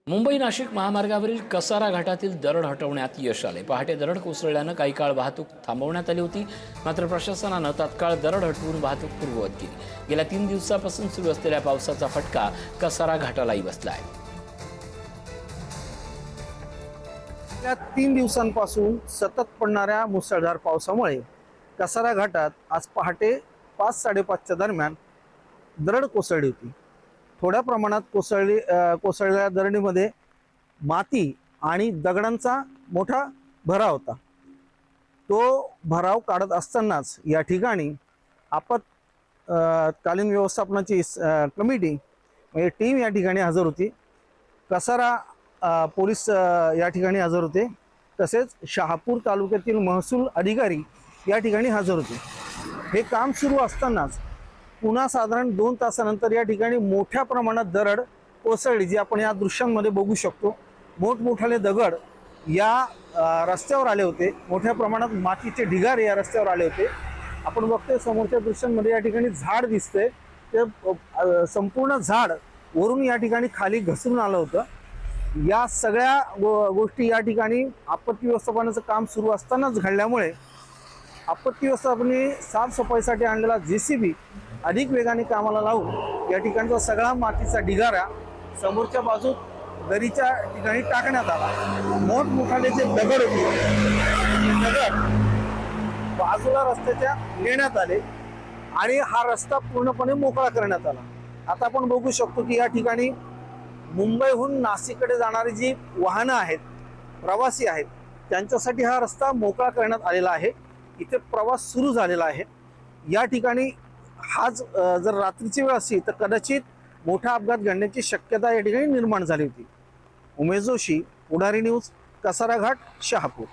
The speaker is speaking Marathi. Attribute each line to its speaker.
Speaker 1: मुंबई नाशिक महामार्गावरील कसारा घाटातील दरड हटवण्यात यश आले। पहाटे दरड कोसळल्यानं काही काळ वाहतूक थांबवण्यात आली होती, मात्र प्रशासनानं तात्काळ दरड हटवून वाहतूक पूर्ववत केली। गेल्या 3 दिवसापासून सुरू असलेल्या पावसाचा फटका कसारा घाटालाही बसलाय।
Speaker 2: या 3 दिवसांपासून सतत पडणाऱ्या मुसळधार पावसामुळे कसारा घाटात आज पहाटे 5-5:30च्या दरम्यान दरड कोसळली होती। थोड्या प्रमाणात कोसळलेल्या दरडीमध्ये माती आणि दगडांचा मोठा भराव होता। तो भराव काढत असतानाच या ठिकाणी आपत्कालीन व्यवस्थापनाची कमिटी म्हणजे टीम या ठिकाणी हजर होती। कसारा पोलीस या ठिकाणी हजर होते, तसेच शहापूर तालुक्यातील महसूल अधिकारी या ठिकाणी हजर होते। हे काम सुरू असतानाच पुन्हा साधारण 2 तासानंतर या ठिकाणी मोठ्या प्रमाणात दरड कोसळली, जी आपण या दृश्यांमध्ये बघू शकतो। मोठमोठाले दगड या रस्त्यावर आले होते, मोठ्या प्रमाणात मातीचे ढिगारे या रस्त्यावर आले होते। आपण बघतोय समोरच्या दृश्यांमध्ये या ठिकाणी झाड दिसतंय, ते संपूर्ण झाड वरून या ठिकाणी खाली घसरून आलं होतं। या सगळ्या गोष्टी या ठिकाणी आपत्ती व्यवस्थापनाचं काम सुरू असतानाच घडल्यामुळे आपत्ती व्यवस्थापनाने साफसफाईसाठी आणलेला JCB अधिक वेगाने कामाला लावून या ठिकाणचा सगळा मातीचा ढिगारा समोरच्या बाजूत दरीच्या ठिकाणी टाकण्यात आला। मोठमोठाले जे दगड होते, दगड बाजूला रस्त्याच्या नेण्यात आले आणि हा रस्ता पूर्णपणे मोकळा करण्यात आला। आता आपण बघू शकतो की या ठिकाणी मुंबईहून नाशिककडे जाणारी जी वाहनं आहेत, प्रवासी आहेत, त्यांच्यासाठी हा रस्ता मोकळा करण्यात आलेला आहे। इथे प्रवास सुरू झालेला आहे। या ठिकाणी हाच जर रात्रीची वेळ असती तर कदाचित मोठा अपघात घडण्याची शक्यता या ठिकाणी निर्माण झाली होती। उमेश जोशी, पुढारी न्यूज, कसारा घाट, शहापूर।